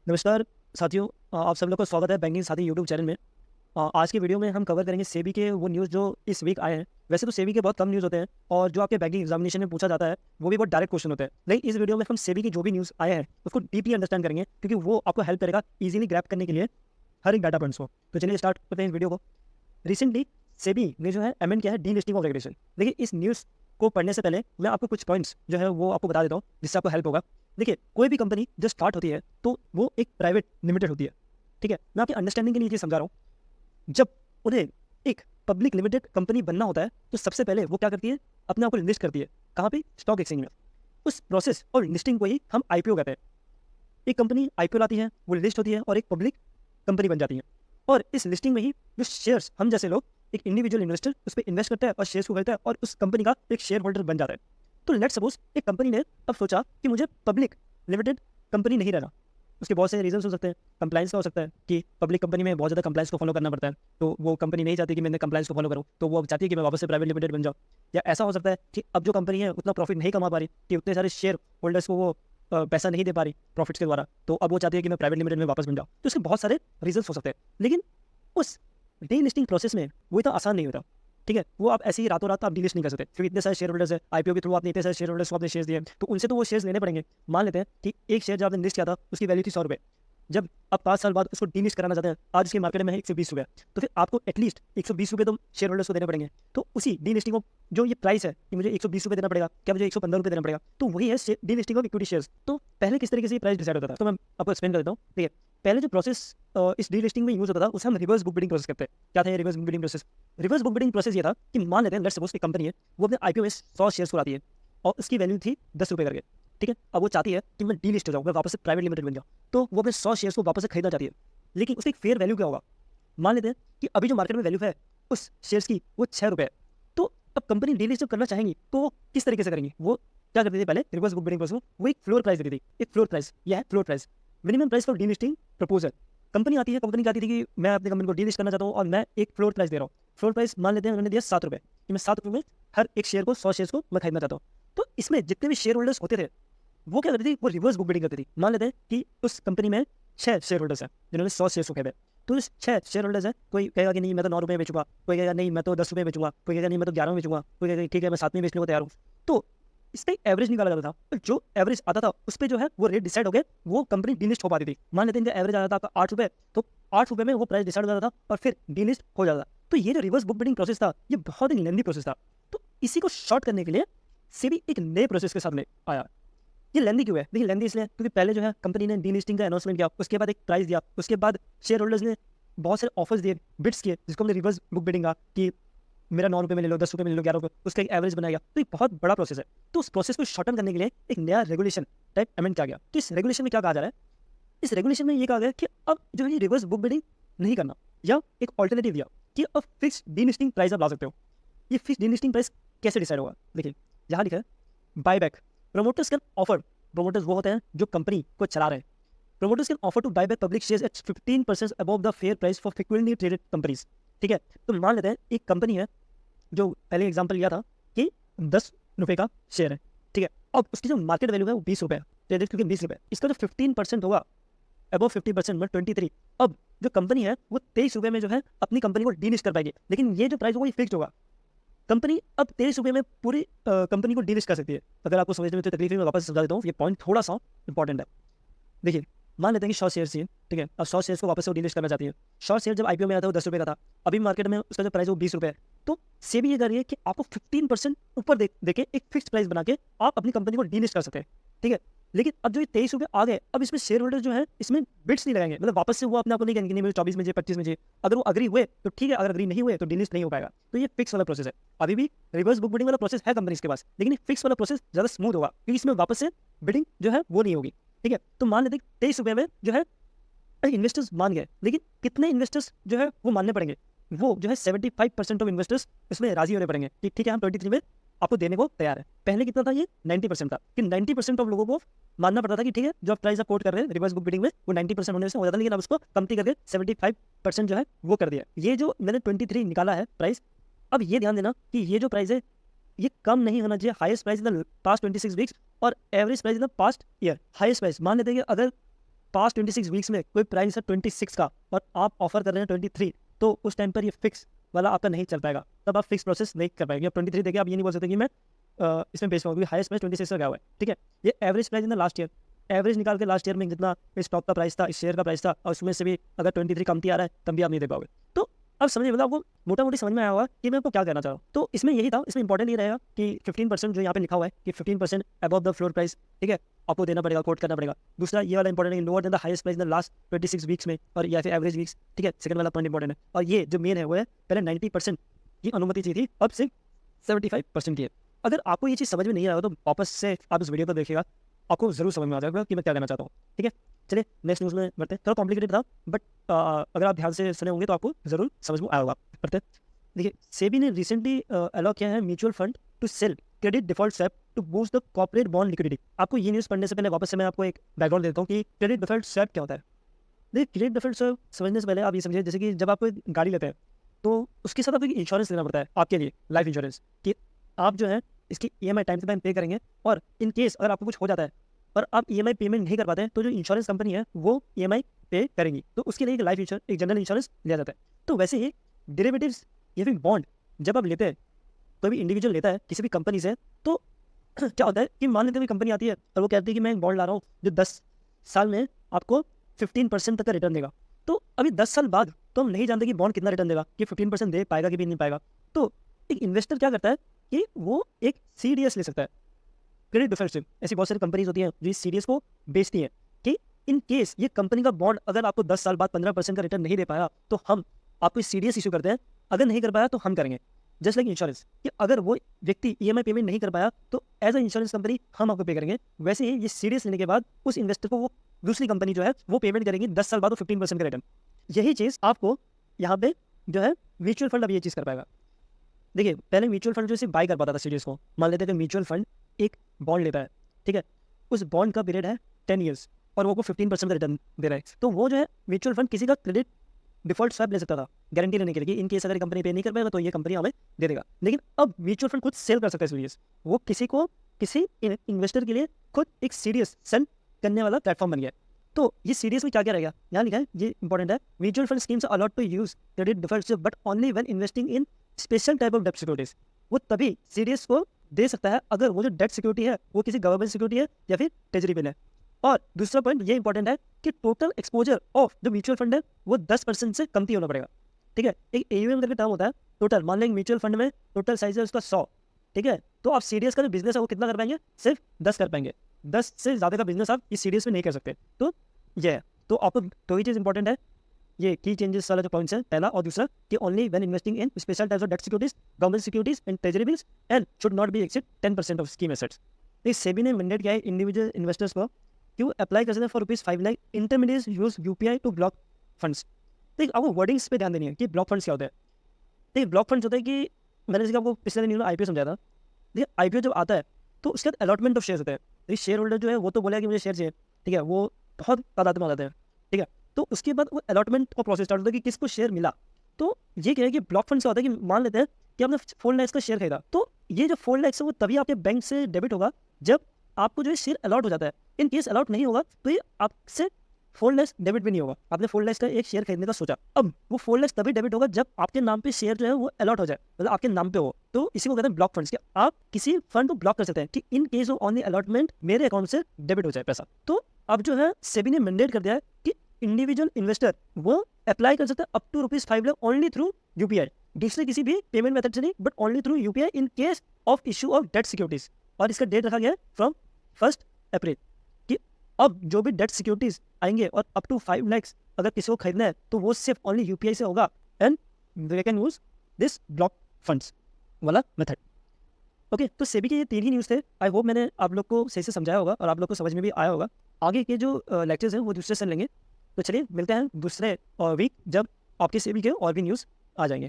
नमस्कार साथियों, आप सब लोग का स्वागत है बैंकिंग साथी यूट्यूब चैनल में। आज की वीडियो में हम कवर करेंगे सेबी के वो न्यूज़ जो इस वीक आए हैं। वैसे तो सेबी के बहुत कम न्यूज़ होते हैं और जो आपके बैंकिंग एग्जामिनेशन में पूछा जाता है वो भी बहुत डायरेक्ट क्वेश्चन होते हैं। लेकिन इस वीडियो में हम सेबी की जो भी न्यूज़ आए हैं उसको डीपली अंडरस्टैंड करेंगे, क्योंकि वो आपको हेल्प करेगा इजीली ग्रैप करने के लिए हर एक डाटा पॉइंट्स को। तो चलिए स्टार्ट करते हैं इस वीडियो को। रिसेंटली सेबी ने जो है अमेंड किया है डी लिस्टिंग ऑफ रेगुलेशन। देखिए, इस न्यूज़ को पढ़ने से पहले मैं आपको कुछ पॉइंट्स जो है वो आपको बता देता हूँ जिससे आपको हेल्प होगा। देखिए, कोई भी कंपनी जब स्टार्ट होती है तो वो एक प्राइवेट लिमिटेड होती है। ठीक है, मैं आपकी अंडरस्टैंडिंग के लिए ये समझा रहा हूँ। जब उन्हें एक पब्लिक लिमिटेड कंपनी बनना होता है तो सबसे पहले वो क्या करती है, अपने आप को लिस्ट करती है। कहाँ पे? स्टॉक एक्सचेंज में। उस प्रोसेस और लिस्टिंग को ही हम आईपीओ कहते हैं। एक कंपनी आईपीओ लाती है, वो लिस्ट होती है और एक पब्लिक कंपनी बन जाती है। और इस लिस्टिंग में ही जो शेयर्स, हम जैसे लोग एक इंडिविजुअल इन्वेस्टर उस पर इन्वेस्ट करता है और शेयर्स को खरीदता है और उस कंपनी का एक शेयर होल्डर बन जाता है। तो लेट सपोज एक कंपनी ने अब सोचा कि मुझे पब्लिक लिमिटेड कंपनी नहीं रहना। उसके बहुत से रीजंस हो सकते हैं। कंप्लाइंस का हो सकता है कि पब्लिक कंपनी में बहुत ज़्यादा कंप्लाइंस को फॉलो करना पड़ता है, तो वो कंपनी नहीं चाहती कि मैं कंप्लाइंस को फॉलो करूँ, तो वो अब चाहती है कि मैं वापस से प्राइवेट लिमिटेड बन जाऊँ। या ऐसा हो सकता है कि अब जो कंपनी है उतना प्रॉफिट नहीं कमा पा रही कि उतने सारे शेयर होल्डर्स को वो पैसा नहीं दे पा रही प्रॉफिट्स के द्वारा, तो अब वो चाहती है कि मैं प्राइवेट लिमिटेड में वापस बन जाऊँ। तो इसके बहुत सारे रीजंस हो सकते हैं। लेकिन उस डी लिस्टिंग प्रोसेस में वो इतना आसान नहीं होता। ठीक है, वो आप ऐसे ही रातों रात आप डीलिस्ट नहीं कर सकते, क्योंकि इतने सारे शेयर होल्डर्स है। आईपीओ के थ्रू आपने इतने सारे शेयर होल्डर्स को आपने शेयर्स दिए, तो उनसे तो वो शेयर्स लेने पड़ेंगे। मान लेते हैं कि एक शेयर जब आपने लिस्ट किया था उसकी वैल्यू थी 100 रुपये। जब आप 5 साल बाद उसको डीलिस्ट कराना चाहते हैं, आज उसके मार्केट में है 120 रुपये, तो फिर आपको एटलीस्ट 120 रुपये तो शेयर होल्डर्स को देने पड़ेंगे। तो उसी डी लिस्टिंग ऑफ जो ये प्राइस है कि मुझे 120 रुपये देना पड़ेगा, क्या मुझे 115 रुपये देना पड़ेगा, तो वही है D listing of equity shares. तो पहले किस तरीके से ये प्राइस डिसाइड होता था, तो मैं आपको एक्सप्लेन कर देता हूँ। ठीक है, पहले जो प्रोसेस इस डी लिस्टिंग में यूज होता था उसे हम रिवर्स बुक बिडिंग प्रोसेस कहते हैं। क्या था ये reverse book bidding process? Reverse book bidding process ये था कि मान लेते हैं लेट्स सपोज एक कंपनी है, वो अपने आईपीओ में 100 शेयर्स को लाती है और उसकी वैल्यू थी 10 रुपये करके। ठीक है, अब वो चाहती है कि मैं डी लिस्ट हो जाऊँ, मैं वापस से प्राइवेट लिमिटेड बन जाऊँ, तो वो अपने 100 शेयर्स को वापस से खरीदना चाहती है। लेकिन उसकी एक फेयर वैल्यू क्या होगा? मान लेते हैं कि अभी जो मार्केट में वैल्यू है उस शेयर्स की वो 6 रुपये है। तो अब कंपनी डी लिस्ट जब करना चाहेंगी तो वो किस तरीके से करेंगी? वो क्या करती थी पहले रिवर्स बुक बिडिंग प्रोसेस में? वो एक फ्लोर प्राइस देती थी। एक फ्लोर प्राइस, यह है floor price, minimum price for D listing proposal. Company आती है, कंपनी कहती थी कि मैं अपनी कंपनी को डी लिस्ट करना चाहता हूँ और मैं एक फ्लोर प्राइस दे रहा हूँ। फ्लोर प्राइस मान लेते हैं उन्होंने दिया 7 रुपये, कि मैं 7 रुपये में हर एक शेयर को 100 शेयर्स को मैं खरीदना चाहता हूँ। तो इसमें जितने भी शेयर होल्डर्स होते थे वो क्या करती थी, वो रिवर्स बुक बिडिंग करती थी। मान लेते हैं कि उस कंपनी में 6 शेयर होल्डर्स हैं जिन्होंने 100 शेयर्स को खरीदे। तो इस 6 शेयर होल्डर्स हैं, कोई कहेगा कि नहीं मैं तो 9 रुपये बेचूंगा, कोई कहेगा नहीं मैं तो 10 रुपये बेचूंगा, कोई कहेगा नहीं मैं तो 11 में बेचूंगा, कोई कहेगा ठीक है मैं 7 में बेचने को तैयार हूँ। तो इस पर एवरेज निकाला जाता था, तो जो एवरेज आता था उस पर जो है वो रेट डिसाइड हो गए, वो कंपनी डीलिस्ट हो पाती थी। मान लेते हैं इनका एवरेज आता था आपका 8 रुपये, तो 8 रुपये में वो प्राइस डिसाइड हो जाता था और फिर डीलिस्ट हो जाता था। तो ये जो रिवर्स बुक बिडिंग प्रोसेस था ये बहुत ही लेंदी प्रोसेस था। तो इसी को शॉर्ट करने के लिए सेबी एक नए प्रोसेस के साथ में आया। ये लेंदी क्यों है? देखिए, लेंदी इसलिए क्योंकि पहले जो है कंपनी ने डीलिस्टिंग का अनाउंसमेंट किया, उसके बाद एक प्राइस दिया, उसके बाद शेयर होल्डर्स ने बहुत सारे ऑफर्स दिए, बिड्स किए, जिसको हमने रिवर्स बुक बिडिंग कहा कि मेरा 9 रुपये में ले लो, 10 रुपये में ले लो, 11 रुपये, उसका एक एवरेज बनाया गया। तो एक बहुत बड़ा प्रोसेस है। तो उस प्रोसेस को शॉर्टन करने के लिए एक नया रेगुलेशन टाइप अमेंड किया गया। तो इस रेगुलेशन में क्या कहा जा रहा है? इस रेगुलेशन में ये कहा गया कि अब जो है रिवर्स बुक बिडिंग नहीं करना, या एक ऑल्टरनेटिव दिया कि अब फिक्स डीलिस्टिंग प्राइस आप ला सकते हो। ये फिक्स डीलिस्टिंग प्राइस कैसे डिसाइड होगा? देखिए, यहाँ लिखा है buyback. Promoters can offer, promoters वो होते हैं जो कंपनी को चला रहे हैं। Promoters can offer to buy back public shares at 15% above the fair price for frequently traded companies। ठीक है, तो मान लेते हैं एक कंपनी है जो पहले एग्जांपल लिया था कि 10 रुपये का शेयर है। ठीक है, अब उसकी जो मार्केट वैल्यू है वो 20 रुपये है, ट्रेडेड क्योंकि 20 रुपये, इसका जो 15% होगा अबव 50% में 23। अब जो कंपनी है वो 23 रुपये में जो है अपनी कंपनी को डीलिस्ट कर पाएगी, लेकिन ये जो प्राइस होगा ये फिक्स्ड होगा। कंपनी अब 23 रुपये में पूरी कंपनी को डीलिस्ट कर सकती है। अगर आपको समझने में तो तकलीफ है, मैं वापस समझा देता हूँ, ये पॉइंट थोड़ा सा इंपॉर्टेंट है। देखिए, मान लेते हैं कि 100 शेयर चाहिए। ठीक है, अब 100 शेयर्स को वापस से डीलिस्ट करना चाहती है। 100 शेयर जब आईपीओ में आया था वो 10 रुपये का था, अभी मार्केट में उसका जो प्राइस है वो 20 रुपये है। तो सेबी ये कर रही है कि आपको 15% ऊपर देके एक फिक्स प्राइस बना के आप अपनी कंपनी को डीलिस्ट कर सकते हैं। ठीक है, लेकिन अब जो ये 23 रुपये आ गए, अब इसमें शेयर होल्डर जो है इसमें बिड्स नहीं लगाएंगे, मतलब वापस से वो अपने आप को नहीं कहेंगे नहीं मुझे 24 में चाहिए, 25 में चाहिए। अगर वो अग्री हुए तो ठीक है, अगर अग्री नहीं हुए तो डीलिस्ट नहीं हो पाएगा। तो ये फिक्स वाला प्रोसेस है। अभी भी रिवर्स बुक बिडिंग वाला प्रोसेस है कंपनी के पास, लेकिन फिक्स वाला प्रोसेस ज़्यादा स्मूथ होगा क्योंकि इसमें वापस से बिडिंग जो है वो नहीं होगी। ठीक है, तो मान लेते हैं 23 रुपये में जो है इन्वेस्टर्स मान गए, लेकिन कितने इन्वेस्टर्स जो है वो मानने पड़ेंगे? वो जो है 75% ऑफ इन्वेस्टर्स इसमें राजी होने पड़ेंगे कि ठीक है हम 23 में आपको देने को तैयार है। पहले कितना था? ये 90% था कि 90% ऑफ लोगों को मानना पड़ता था कि ठीक है जो आप प्राइस आप कोट कर रहे हैं रिवर्स बुक बिडिंग में वो 90% होने से हो जाता, लेकिन अब उसको कमती करके 75% जो है वो कर दिया। ये जो मैंने 23 निकाला है प्राइस, अब ये ध्यान देना कि ये जो प्राइस है ये कम नहीं होना चाहिए highest price in the past 26 weeks और average price in the past year. Highest price मान लेते हैं कि अगर पास्ट 26 वीक्स में कोई प्राइस है 26 का और आप ऑफर कर रहे हैं 23, तो उस टाइम पर ये फिक्स वाला आपका नहीं चल पाएगा, तब आप फिक्स प्रोसेस नहीं कर पाएंगे। अब 23 देखिए, आप ये नहीं बोल सकते कि मैं इसमें बेच पाऊँ, क्योंकि हाईएस्ट प्राइस 26 का गया हुआ है, ठीक है। ये average price in the last year, average निकाल के लास्ट ईयर में जितना इस स्टॉक का प्राइस था, इस शेयर का प्राइस था, और उसमें से भी अगर 23 कमती आ रहा है तब भी आप नहीं दे पाओगे। तो अब समझिए, मतलब आपको मोटा मोटी समझ में आया होगा कि मैं आपको क्या कहना चाह रहा हूँ। तो इसमें यही था, इसमें इंपॉर्टेंट ये रहेगा कि 15% जो यहाँ पे लिखा हुआ है कि 15% अबव द फ्लोर प्राइस, ठीक है, आपको देना पड़ेगा, कोट करना पड़ेगा। दूसरा ये वाला इंपॉर्टेंट है, lower than the highest price in the last 26 weeks में, और या फिर एवरेज वीक्स, ठीक है। सेकंड वाला पॉइंट इंपॉर्टेंट है। और ये जो मेन है वो है, पहले 90% की अनुमति चाहिए थी, अब सिर्फ 75% की है। अगर आपको ये चीज़ समझ में नहीं आया तो वापस से आप इस वीडियो को देखिएगा, आपको जरूर समझ में आ जाएगा कि मैं क्या कहना चाहता हूँ, ठीक है। चलिए नेक्स्ट न्यूज़ में बढ़ते हैं। थोड़ा कॉम्प्लिकेटेड था, बट अगर आप ध्यान से सुने होंगे तो आपको जरूर समझ में आया होगा। बढ़ते हैं। देखिए, सेबी ने रिसेंटली अलाउ किया है mutual fund to sell credit default swap to boost the corporate bond liquidity. आपको ये न्यूज़ पढ़ने से पहले वापस से मैं आपको एक बैकग्राउंड देता हूँ कि क्रेडिट डिफॉल्ट स्वैप क्या होता है। देखिए, क्रेडिट डिफॉल्ट स्वैप समझने से पहले आप ये समझिए, जैसे कि जब आप कोई गाड़ी लेते हैं तो उसके साथ आपको इंश्योरेंस लेना पड़ता है आपके लिए, लाइफ इंश्योरेंस, कि आप जो है इसकी EMI टाइम टू टाइम पे करेंगे, और इन केस अगर आपको कुछ हो जाता है और आप EMI पेमेंट नहीं कर पाते हैं तो जो इंश्योरेंस कंपनी है वो EMI पे करेंगी, तो उसके लिए एक लाइफ इंश्योरेंस, एक जनरल इंश्योरेंस लिया जाता है। तो वैसे ही डेरिवेटिव्स या फिर बॉन्ड जब आप लेते हैं, कोई भी इंडिविजुअल लेता है किसी भी कंपनी से, तो क्या होता है कि मान लेते हैं कंपनी आती है और वो कहती है कि मैं एक बॉन्ड ला रहा हूँ जो 10 साल में आपको 15% तक का रिटर्न देगा। तो अभी 10 साल बाद तो हम नहीं जानते कि बॉन्ड कितना रिटर्न देगा, कि 15% दे पाएगा कि भी नहीं पाएगा। तो एक इन्वेस्टर क्या करता है कि वो एक CDS ले सकता है, क्रेडिट डिफॉल्ट। ऐसी बहुत सारी कंपनीज होती हैं जो इस CDS को बेचती हैं कि इन केस ये कंपनी का बॉन्ड अगर आपको 10 साल बाद 15% का रिटर्न नहीं दे पाया तो हम आपको CDS इशू करते हैं, अगर नहीं कर पाया तो हम करेंगे। जस्ट लाइक इंश्योरेंस, कि अगर वो व्यक्ति EMI पेमेंट नहीं कर पाया तो एज अ इंश्योरेंस कंपनी हम आपको पे करेंगे। वैसे ही ये CDS लेने के बाद उस इन्वेस्टर को वो दूसरी कंपनी जो है वो पेमेंट करेगी 10 साल बाद वो 15% का रिटर्न। यही चीज़ आपको यहाँ पे जो है म्यूचुअल फंड अब ये चीज़ कर पाएगा। देखिए, पहले म्यूचुअल फंड जो सिर्फ बाय कर पाता था CDS को। मान लेते हैं कि म्यूचुअल फंड एक बॉन्ड लेता है, ठीक है, उस बॉन्ड का पीरियड है 10 ईयर्स और वो 15% का रिटर्न दे रहा है, तो वो जो है म्यूचुअल फंड किसी का क्रेडिट डिफॉल्ट स्वैप ले सकता था गारंटी लेने के लिए, इन केस अगर कंपनी पे नहीं कर पाएगा तो ये कंपनी हमें दे देगा। लेकिन अब म्यूचुअल फंड खुद सेल कर सकता है CDS, वो किसी इन्वेस्टर के लिए खुद एक CDS सेंड करने वाला प्लेटफॉर्म बन गया। तो ये CDS में क्या क्या रहेगा, यहाँ लिखा है, ये इंपॉर्टेंट है, mutual fund schemes allowed to use credit default swap but only when investing in special type of डेब्ट सिक्योरिटीज। वो तभी CDS को दे सकता है अगर वो जो डेट सिक्योरिटी है वो किसी गवर्नमेंट सिक्योरिटी है या फिर ट्रेजरी बिल है। और दूसरा पॉइंट ये इंपॉर्टेंट है कि टोटल एक्सपोजर ऑफ जो म्यूचुअल फंड है वो 10% से कम ही होना पड़ेगा, ठीक है। एक AUM करके टर्म होता है टोटल, मान लेंगे म्यूचुअल फंड में टोटल साइज है उसका 100, ठीक है, तो आप CDS का जो बिजनेस है वो कितना कर पाएंगे, सिर्फ 10 कर पाएंगे। 10 से ज़्यादा का बिजनेस आप इस CDS में नहीं कर सकते। तो ये है, तो आपको दो ही चीज़ इंपॉर्टेंट है, ये की चेंजेस वाला जो पॉइंट्स है पहला, और दूसरा कि only when investing in special types of debt securities, government securities and treasury bills and should not be exceed 10% of scheme assets. इस सेबी ने मैंडेट किया है इंडिविजुअल इन्वेस्टर्स को क्यों अप्लाई कर सकते हैं for ₹5 lakh intermediate use UPI to block funds. तो आपको वर्डिंग्स पे ध्यान देनी है कि ब्लॉक फंड्स क्या होते हैं। देखिए, ब्लॉक फंड्स होते हैं कि मैंने जैसे आपको पिछले दिन IPO समझाया था। देखिए, IPO जब आता है तो उसके बाद अलॉटमेंट ऑफ शेयर होते हैं। देखिए, शेयर होल्डर जो है वो तो बोलेगा कि मुझे शेयर चाहिए, ठीक है, वो बहुत तादाद में आ जाते हैं, ठीक है। तो उसके बाद वो अलॉटमेंट का प्रोसेस स्टार्ट होता है कि किसको शेयर मिला। तो ये क्या है कि ब्लॉक फंड्स का होता है कि मान लेते हैं कि आपने 4 लाख का शेयर खरीदा, तो ये जो 4 लाख है वो तभी आपके बैंक से डेबिट होगा जब आपको जो है शेयर अलॉट हो जाता है। इन केस अलॉट नहीं होगा तो ये आपसे 4 लाख डेबिट भी नहीं होगा। आपने 4 लाख का एक शेयर खरीदने का सोचा, अब वो 4 लाख तभी डेबिट होगा जब आपके नाम पे शेयर जो है वो अलॉट हो जाए, मतलब आपके नाम पे हो। तो इसी को कहते हैं ब्लॉक फंड्स, कि आप किसी फंड को ब्लॉक कर सकते हैं कि इन case of on the allotment मेरे अकाउंट से डेबिट हो जाए पैसा। तो अब जो है सेबी ने मैंडेट कर दिया है कि इंडिविजुअल इन्वेस्टर वो अप्लाई कर सकता है up to ₹5 lakh only through UPI, दूसरे किसी भी पेमेंट मेथड से नहीं, but only through UPI in case of issue of debt securities. और इसका डेट रखा गया है फ्रॉम 1 अप्रैल, कि अब जो भी डेट सिक्योरिटीज आएंगे और अप टू 5 लाख अगर किसी को खरीदना है तो वो सिर्फ ओनली UPI से होगा and they can use this block funds वाला मेथड। ओके, तो सेबी के ये 3 ही न्यूज़ थे। आई होप मैंने आप लोग को सही से समझाया होगा और आप लोग को समझ में भी आया होगा। आगे के जो लेक्चर्स हैं वो दूसरे से लेंगे। तो चलिए मिलते हैं दूसरे वीक जब आपके सेबी के और भी न्यूज़ आ जाएंगे।